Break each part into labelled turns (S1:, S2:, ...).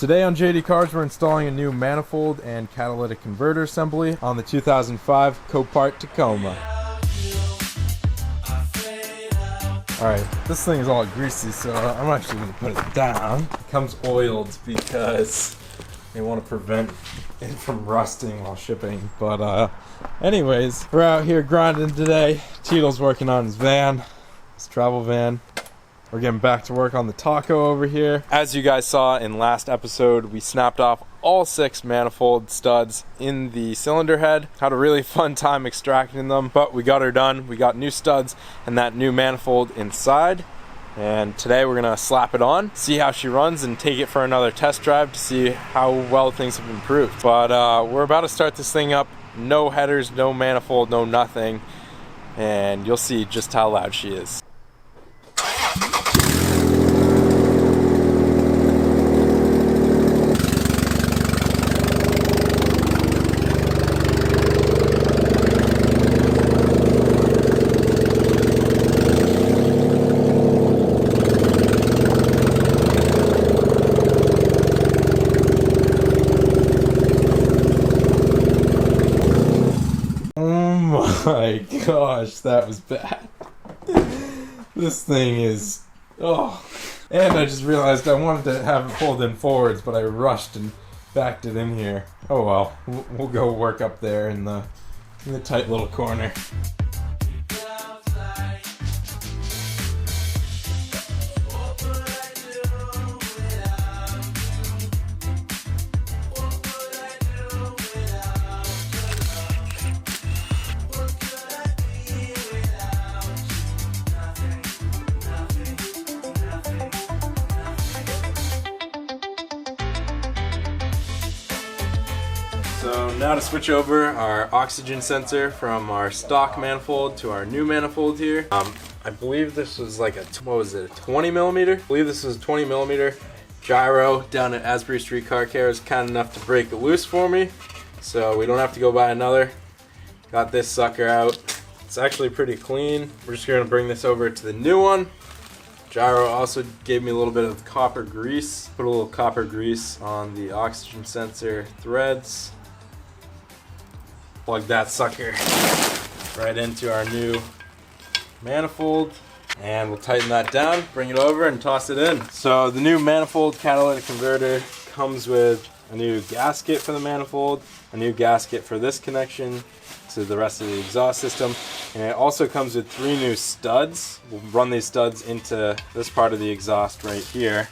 S1: Today on JD Cars, we're installing a new manifold and catalytic converter assembly on the 2005 CoPart Tacoma. Alright, this thing is all greasy, so I'm actually going to put it down. It comes oiled because they want to prevent it from rusting while shipping. But anyways, we're out here grinding today. Tito's working on his van, his travel van. We're getting back to work on the taco over here. As you guys saw in last episode, we snapped off all 6 manifold studs in the cylinder head. Had a really fun time extracting them, but we got her done. We got new studs and that new manifold inside. And today we're gonna slap it on, see how she runs, and take it for another test drive to see how well things have improved. But we're about to start this thing up. No headers, no manifold, no nothing. And you'll see just how loud she is. My gosh, that was bad. This thing is, oh. And I just realized I wanted to have it pulled in forwards, but I rushed and backed it in here. Oh well, we'll go work up there in the tight little corner. So now to switch over our oxygen sensor from our stock manifold to our new manifold here. I believe this was like a 20 millimeter? I believe this was a 20 millimeter gyro down at Asbury Street Car Care. Is kind enough to break it loose for me, so we don't have to go buy another. Got this sucker out. It's actually pretty clean. We're just gonna bring this over to the new one. Gyro also gave me a little bit of copper grease. Put a little copper grease on the oxygen sensor threads. Plug that sucker right into our new manifold, and we'll tighten that down, bring it over, and toss it in. So the new manifold catalytic converter comes with a new gasket for the manifold, a new gasket for this connection to the rest of the exhaust system, and it also comes with 3 new studs. We'll run these studs into this part of the exhaust right here.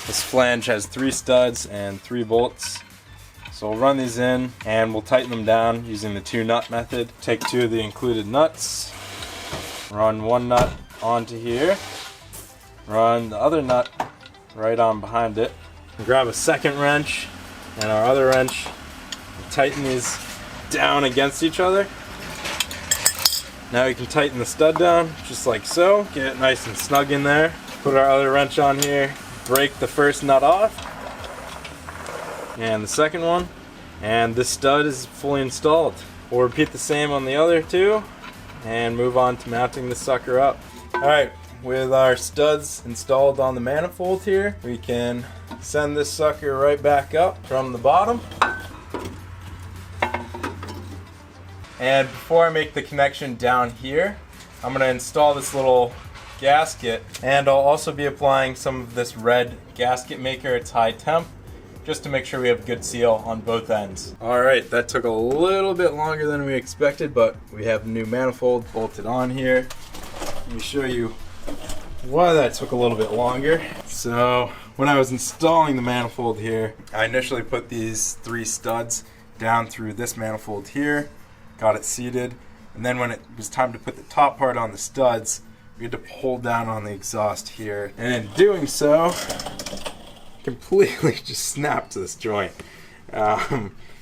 S1: This flange has 3 studs and 3 bolts. So we'll run these in and we'll tighten them down using the 2-nut method. Take 2 of the included nuts, run 1 nut onto here, run the other nut right on behind it, and grab a second wrench and our other wrench, and tighten these down against each other. Now you can tighten the stud down just like so, get it nice and snug in there. Put our other wrench on here, break the first nut off, and the second one, and this stud is fully installed. We'll repeat the same on the other 2 and move on to mounting the sucker up. Alright, with our studs installed on the manifold here, we can send this sucker right back up from the bottom. And before I make the connection down here, I'm going to install this little gasket, and I'll also be applying some of this red gasket maker. It's high temp, just to make sure we have good seal on both ends. Alright, that took a little bit longer than we expected, but we have the new manifold bolted on here. Let me show you why that took a little bit longer. So when I was installing the manifold here, I initially put these 3 studs down through this manifold here, got it seated, and then when it was time to put the top part on the studs, we had to pull down on the exhaust here, and in doing so, completely just snapped this joint.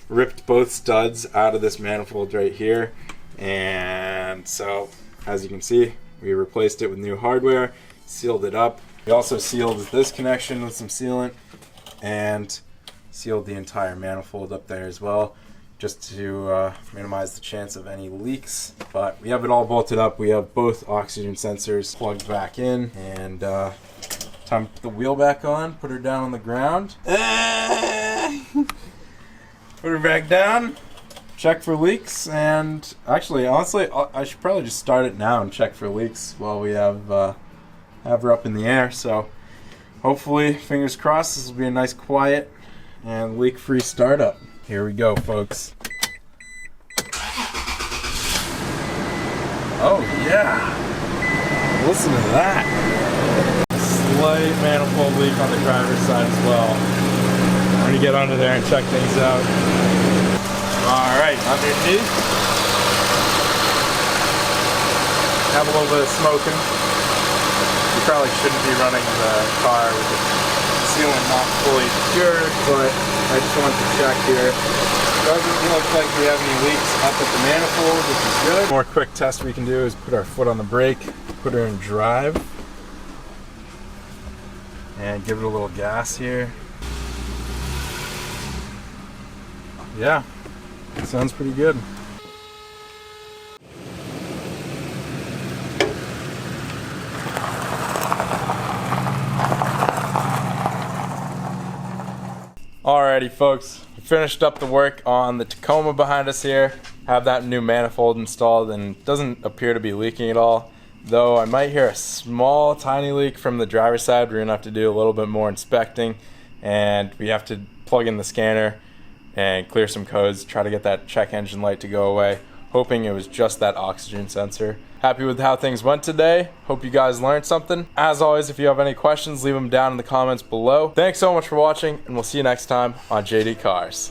S1: Ripped both studs out of this manifold right here, and so as you can see, we replaced it with new hardware, sealed it up. We also sealed this connection with some sealant and sealed the entire manifold up there as well, just to minimize the chance of any leaks. But we have it all bolted up. We have both oxygen sensors plugged back in, and Time to put the wheel back on, put her down on the ground. Put her back down, check for leaks, and actually, honestly, I should probably just start it now and check for leaks while we have her up in the air. So hopefully, fingers crossed, this will be a nice quiet and leak-free startup. Here we go, folks. Oh yeah, listen to that. Slight manifold leak on the driver's side as well. I'm gonna get under there and check things out. Alright, underneath. Have a little bit of smoking. You probably shouldn't be running the car with the sealant not fully secured, but I just wanted to check here. Doesn't look like we have any leaks up at the manifold, which is good. One more quick test we can do is put our foot on the brake, put her in drive, and give it a little gas here. Yeah, sounds pretty good. Alrighty folks, we finished up the work on the Tacoma behind us here. Have that new manifold installed and it doesn't appear to be leaking at all. Though I might hear a small tiny leak from the driver's side. We're gonna have to do a little bit more inspecting and we have to plug in the scanner and clear some codes, try to get that check engine light to go away. Hoping it was just that oxygen sensor. Happy with how things went today. Hope you guys learned something. As always, if you have any questions, leave them down in the comments below. Thanks so much for watching, and we'll see you next time on JD Cars.